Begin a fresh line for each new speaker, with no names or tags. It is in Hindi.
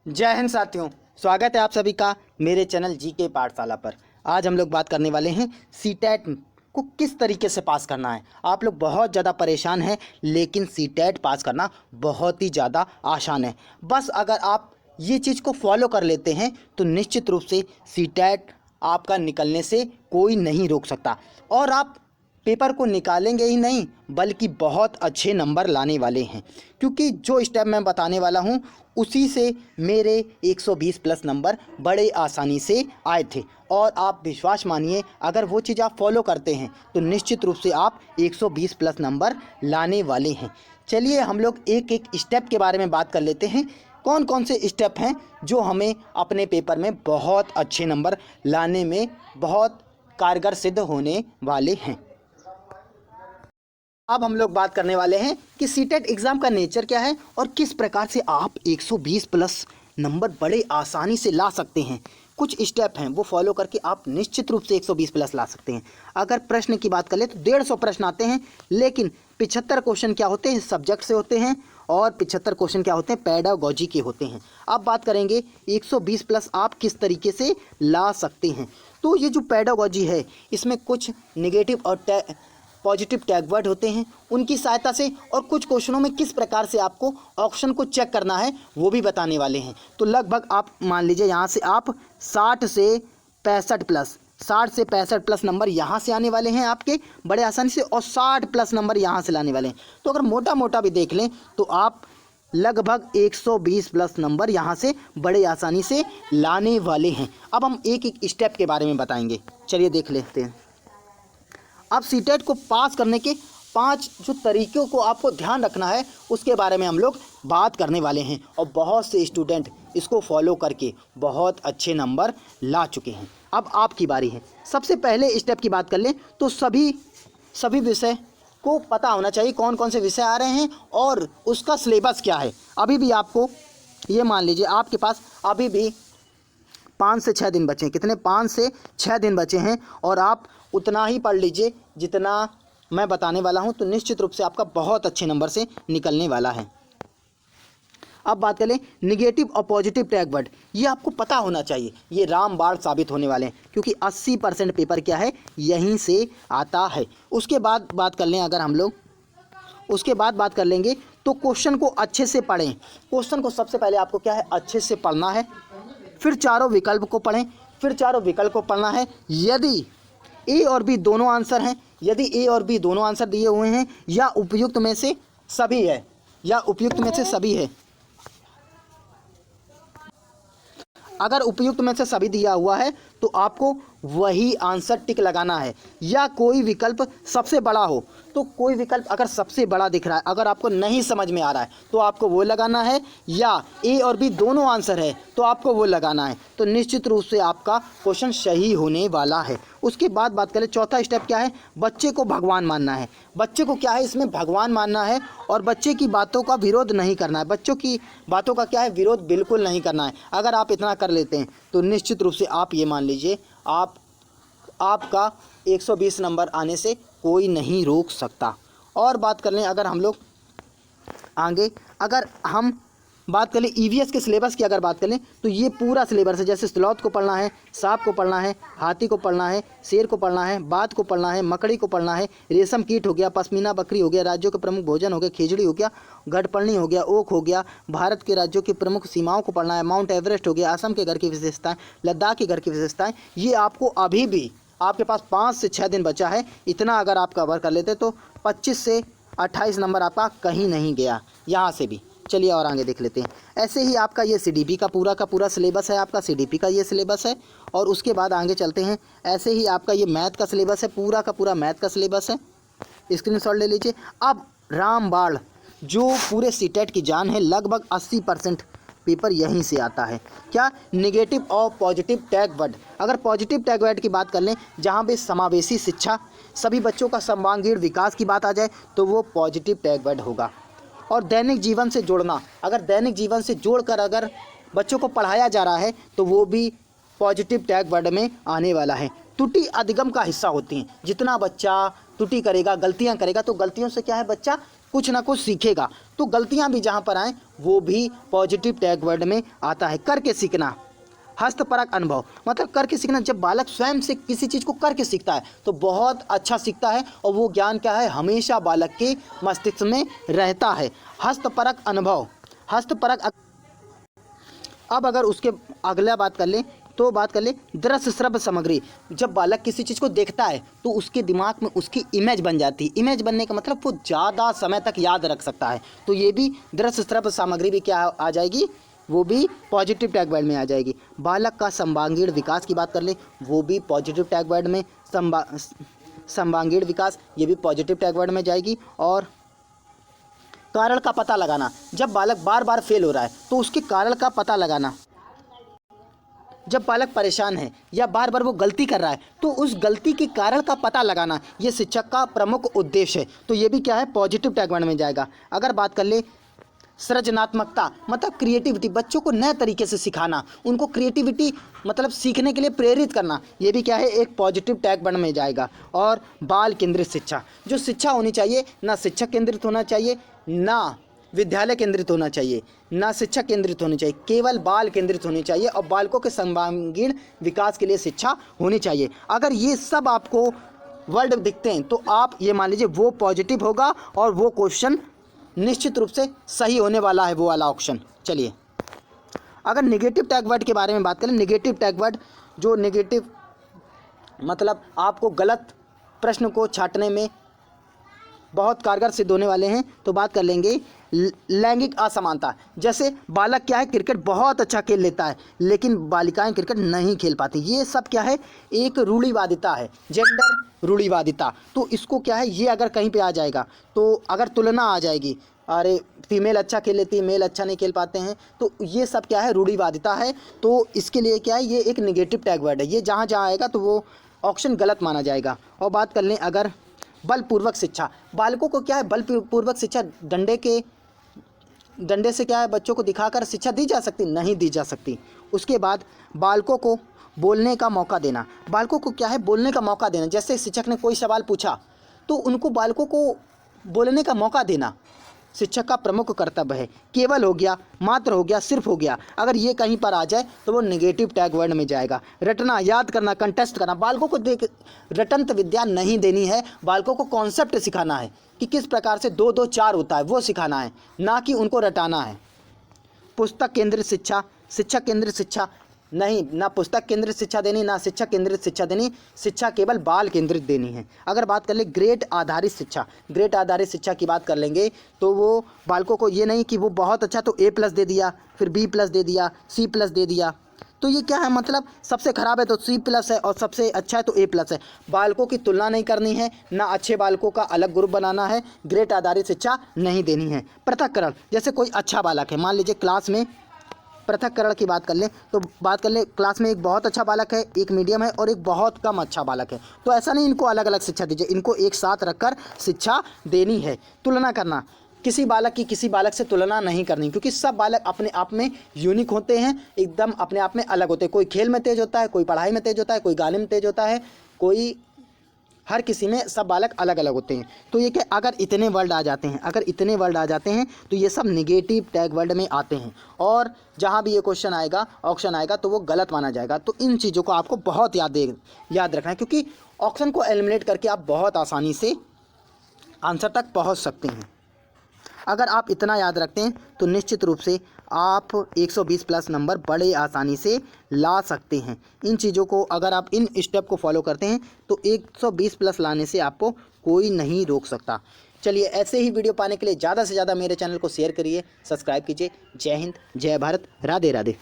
जय हिंद साथियों, स्वागत है आप सभी का मेरे चैनल जीके पाठशाला पर। आज हम लोग बात करने वाले हैं सीटेट को किस तरीके से पास करना है। आप लोग बहुत ज़्यादा परेशान हैं, लेकिन सीटेट पास करना बहुत ही ज़्यादा आसान है। बस अगर आप ये चीज़ को फॉलो कर लेते हैं तो निश्चित रूप से सीटेट आपका निकलने से कोई नहीं रोक सकता और आप पेपर को निकालेंगे ही नहीं बल्कि बहुत अच्छे नंबर लाने वाले हैं, क्योंकि जो स्टेप मैं बताने वाला हूं उसी से मेरे 120 प्लस नंबर बड़े आसानी से आए थे। और आप विश्वास मानिए, अगर वो चीज़ आप फॉलो करते हैं तो निश्चित रूप से आप 120 प्लस नंबर लाने वाले हैं। चलिए हम लोग एक एक स्टेप के बारे में बात कर लेते हैं। कौन कौन से स्टेप हैं जो हमें अपने पेपर में बहुत अच्छे नंबर लाने में बहुत कारगर सिद्ध होने वाले हैं। अब हम लोग बात करने वाले हैं कि सीटेट एग्ज़ाम का नेचर क्या है और किस प्रकार से आप 120 प्लस नंबर बड़े आसानी से ला सकते हैं। कुछ स्टेप हैं वो फॉलो करके आप निश्चित रूप से 120 प्लस ला सकते हैं। अगर प्रश्न की बात करें तो 150 प्रश्न आते हैं, लेकिन 75 क्वेश्चन क्या होते हैं, सब्जेक्ट से होते हैं और 75 क्वेश्चन क्या होते हैं, पेडागोजी के होते हैं। अब बात करेंगे 120 प्लस आप किस तरीके से ला सकते हैं। तो ये जो पेडागोजी है इसमें कुछ निगेटिव और पॉजिटिव टैग वर्ड होते हैं, उनकी सहायता से और कुछ क्वेश्चनों में किस प्रकार से आपको ऑप्शन को चेक करना है वो भी बताने वाले हैं। तो लगभग आप मान लीजिए यहाँ से आप 60 से 65 प्लस नंबर यहाँ से आने वाले हैं आपके बड़े आसानी से, और 60 प्लस नंबर यहाँ से लाने वाले हैं। तो अगर मोटा मोटा भी देख लें तो आप लगभग 120 प्लस नंबर यहाँ से बड़े आसानी से लाने वाले हैं। अब हम एक एक स्टेप के बारे में बताएंगे, चलिए देख लेते हैं। अब सीटेट को पास करने के 5 जो तरीक़ों को आपको ध्यान रखना है उसके बारे में हम लोग बात करने वाले हैं, और बहुत से स्टूडेंट इसको फॉलो करके बहुत अच्छे नंबर ला चुके हैं। अब आपकी बारी है। सबसे पहले स्टेप की बात कर लें तो सभी विषय को पता होना चाहिए कौन कौन से विषय आ रहे हैं और उसका सिलेबस क्या है। अभी भी आपको ये मान लीजिए आपके पास अभी भी 5 से 6 दिन बचे हैं। कितने? 5 से 6 दिन बचे हैं, और आप उतना ही पढ़ लीजिए जितना मैं बताने वाला हूं, तो निश्चित रूप से आपका बहुत अच्छे नंबर से निकलने वाला है। अब बात करें निगेटिव और पॉजिटिव टैग वर्ड, ये आपको पता होना चाहिए, ये रामबाण साबित होने वाले हैं, क्योंकि 80% पेपर क्या है यहीं से आता है। उसके बाद बात कर लें अगर हम लोग उसके बाद बात कर लेंगे तो क्वेश्चन को अच्छे से पढ़ें। क्वेश्चन को सबसे पहले आपको क्या है अच्छे से पढ़ना है, फिर चारों विकल्प को पढ़ें, फिर चारों विकल्प को पढ़ना है। यदि ए और बी दोनों आंसर हैं, यदि ए और बी दोनों आंसर दिए हुए हैं या उपयुक्त में से सभी है, अगर उपयुक्त में से सभी दिया हुआ है तो आपको वही आंसर टिक लगाना है। या कोई विकल्प सबसे बड़ा हो तो कोई विकल्प अगर सबसे बड़ा दिख रहा है, अगर आपको नहीं समझ में आ रहा है तो आपको वो लगाना है, या ए और बी दोनों आंसर है तो आपको वो लगाना है। तो निश्चित रूप से आपका क्वेश्चन सही होने वाला है। उसके बाद बात करें चौथा स्टेप क्या है, बच्चे को भगवान मानना है। बच्चे को क्या है इसमें भगवान मानना है और बच्चे की बातों का विरोध नहीं करना है। बच्चों की बातों का क्या है विरोध बिल्कुल नहीं करना है। अगर आप इतना कर लेते हैं तो निश्चित रूप से आप ये मान लीजिए आपका 120 नंबर आने से कोई नहीं रोक सकता। और बात कर लें अगर हम लोग आगे, अगर हम बात करें ईवीएस के सिलेबस की, अगर बात करें तो ये पूरा सिलेबस है। जैसे स्लॉथ को पढ़ना है, सांप को पढ़ना है, हाथी को पढ़ना है, शेर को पढ़ना है, बाघ को पढ़ना है, मकड़ी को पढ़ना है, रेशम कीट हो गया, पश्मीना बकरी हो गया, राज्यों के प्रमुख भोजन हो गया, खिचड़ी हो गया, गढ़पड़नी हो गया, ओक हो गया, भारत के राज्यों की प्रमुख सीमाओं को पढ़ना है, माउंट एवरेस्ट हो गया, असम के घर की विशेषताएँ, लद्दाख के घर की विशेषताएँ। ये आपको अभी भी आपके पास 5 से 6 दिन बचा है, इतना अगर आप कवर कर लेते तो 25 से 28 नंबर आपका कहीं नहीं गया यहाँ से भी। चलिए और आगे देख लेते हैं। ऐसे ही आपका ये सीडीपी का पूरा सिलेबस है, आपका सीडीपी का ये सिलेबस है। और उसके बाद आगे चलते हैं, ऐसे ही आपका ये मैथ का सिलेबस है, पूरा मैथ का सिलेबस है, स्क्रीनशॉट ले लीजिए। अब रामबाण जो पूरे सीटेट की जान है, लगभग 80% पेपर यहीं से आता है। क्या? निगेटिव और पॉजिटिव टैग वर्ड। अगर पॉजिटिव टैग वर्ड की बात कर लें जहाँ पे समावेशी शिक्षा, सभी बच्चों का सर्वांगीण विकास की बात आ जाए तो वो पॉजिटिव टैग वर्ड होगा। और दैनिक जीवन से जोड़ना, अगर दैनिक जीवन से जोड़कर अगर बच्चों को पढ़ाया जा रहा है तो वो भी पॉजिटिव टैग वर्ड में आने वाला है। त्रुटि अधिगम का हिस्सा होती हैं। जितना बच्चा त्रुटि करेगा, गलतियां करेगा, तो गलतियों से क्या है बच्चा कुछ ना कुछ सीखेगा। तो तो गलतियां भी जहां पर आएँ वो भी पॉजिटिव टैग वर्ड में आता है। करके सीखना, हस्तपरक अनुभव, मतलब करके सीखना। जब बालक स्वयं से किसी चीज़ को करके सीखता है तो बहुत अच्छा सीखता है और वो ज्ञान क्या है, हमेशा बालक के मस्तिष्क में रहता है। हस्तपरक अनुभव, हस्तपरक। अब अगर उसके अगला बात कर ले तो बात कर ले दृश्य श्रव्य सामग्री। जब बालक किसी चीज़ को देखता है तो उसके दिमाग में उसकी इमेज बन जाती है। इमेज बनने का मतलब वो ज़्यादा समय तक याद रख सकता है। तो ये भी दृश्य श्रव्य सामग्री भी क्या आ जाएगी, वो भी पॉजिटिव टैग वर्ड में आ जाएगी। बालक का सर्वांगीण विकास की बात कर ले, वो भी पॉजिटिव टैग वर्ड में। सर्वांगीण विकास ये भी पॉजिटिव टैग वर्ड में जाएगी। और कारण का पता लगाना, जब बालक बार बार फेल हो रहा है तो उसके कारण का पता लगाना। जब बालक परेशान है या बार बार वो गलती कर रहा है तो उस गलती के कारण का पता लगाना, ये शिक्षक का प्रमुख उद्देश्य है। तो ये भी क्या है, पॉजिटिव टैग वर्ड में जाएगा। अगर बात कर ले सृजनात्मकता, मतलब क्रिएटिविटी, बच्चों को नए तरीके से सिखाना, उनको क्रिएटिविटी मतलब सीखने के लिए प्रेरित करना, ये भी क्या है, एक पॉजिटिव टैग वर्ड में जाएगा। और बाल केंद्रित शिक्षा, जो शिक्षा होनी चाहिए ना शिक्षक केंद्रित होना चाहिए, ना विद्यालय केंद्रित होना चाहिए, ना शिक्षक केंद्रित होनी चाहिए, केवल बाल केंद्रित होनी चाहिए और बालकों के सर्वांगीण विकास के लिए शिक्षा होनी चाहिए। अगर ये सब आपको वर्ड दिखते हैं तो आप ये मान लीजिए वो पॉजिटिव होगा और वो क्वेश्चन निश्चित रूप से सही होने वाला है, वो वाला ऑप्शन। चलिए अगर नेगेटिव टैग वर्ड के बारे में बात करें, नेगेटिव टैग वर्ड जो नेगेटिव मतलब आपको गलत प्रश्न को छांटने में बहुत कारगर सिद्ध होने वाले हैं, तो बात कर लेंगे लैंगिक असमानता। जैसे बालक क्या है, क्रिकेट बहुत अच्छा खेल लेता है लेकिन बालिकाएं क्रिकेट नहीं खेल पाती। ये सब क्या है, एक रूढ़िवादिता है, जेंडर रूढ़िवादिता। तो इसको क्या है, ये अगर कहीं पे आ जाएगा तो अगर तुलना आ जाएगी, अरे फीमेल अच्छा खेल लेती है, मेल अच्छा नहीं खेल पाते हैं, तो ये सब क्या है, रूढ़िवादिता है। तो इसके लिए क्या है, ये एक नेगेटिव टैग वर्ड है। ये जहाँ जहाँ आएगा तो वो ऑप्शन गलत माना जाएगा। और बात कर लें अगर बलपूर्वक शिक्षा, बालकों को क्या है, बलपूर्वक शिक्षा, डंडे से क्या है, बच्चों को दिखाकर शिक्षा दी जा सकती, नहीं दी जा सकती। उसके बाद बालकों को बोलने का मौका देना, बालकों को क्या है, बोलने का मौका देना। जैसे शिक्षक ने कोई सवाल पूछा तो उनको बालकों को बोलने का मौका देना शिक्षक का प्रमुख कर्तव्य है। केवल हो गया, मात्र हो गया, सिर्फ हो गया, अगर ये कहीं पर आ जाए तो वो नेगेटिव टैग वर्ड में जाएगा। रटना, याद करना, कंटेस्ट करना, बालकों को रटंत विद्या नहीं देनी है, बालकों को कॉन्सेप्ट सिखाना है कि किस प्रकार से 2 2 4 होता है, वो सिखाना है, ना कि उनको रटाना है। पुस्तक केंद्रित शिक्षा, शिक्षक केंद्रित शिक्षा नहीं, ना पुस्तक केंद्रित शिक्षा देनी, ना शिक्षक केंद्रित शिक्षा देनी, शिक्षा केवल बाल केंद्रित देनी है। अगर बात कर ले ग्रेड आधारित शिक्षा, ग्रेड आधारित शिक्षा की बात कर लेंगे तो वो बालकों को ये नहीं कि वो बहुत अच्छा तो A+ दे दिया, फिर B+ दे दिया, C+ दे दिया, तो ये क्या है, मतलब सबसे खराब है तो C+ है और सबसे अच्छा है तो A+ है। बालकों की तुलना नहीं करनी है, ना अच्छे बालकों का अलग ग्रुप बनाना है, ग्रेड आधारित शिक्षा नहीं देनी है। पृथक्करण, जैसे कोई अच्छा बालक है, मान लीजिए क्लास में पृथक्करण की बात कर ले तो बात कर ले क्लास में एक बहुत अच्छा बालक है, एक मीडियम है और एक बहुत कम अच्छा बालक है, तो ऐसा नहीं इनको अलग अलग शिक्षा दीजिए, इनको एक साथ रखकर शिक्षा देनी है। तुलना करना, किसी बालक की किसी बालक से तुलना नहीं करनी, क्योंकि सब बालक अपने आप में यूनिक होते हैं, एकदम अपने आप में अलग होते हैं। कोई खेल में तेज होता है, कोई पढ़ाई में तेज होता है, कोई गाने में तेज होता है, कोई हर किसी में, सब बालक अलग अलग होते हैं। तो ये क्या, अगर इतने वर्ड आ जाते हैं, अगर इतने वर्ड आ जाते हैं तो ये सब नेगेटिव टैग वर्ड में आते हैं और जहाँ भी ये क्वेश्चन आएगा, ऑप्शन आएगा, तो वो गलत माना जाएगा। तो इन चीज़ों को आपको बहुत याद रखना है, क्योंकि ऑप्शन को एलिमिनेट करके आप बहुत आसानी से आंसर तक पहुँच सकते हैं। अगर आप इतना याद रखते हैं तो निश्चित रूप से आप 120+ नंबर बड़े आसानी से ला सकते हैं। इन चीज़ों को अगर आप इन स्टेप को फॉलो करते हैं तो 120+ लाने से आपको कोई नहीं रोक सकता। चलिए ऐसे ही वीडियो पाने के लिए ज़्यादा से ज़्यादा मेरे चैनल को शेयर करिए, सब्सक्राइब कीजिए। जय हिंद, जय भारत, राधे राधे।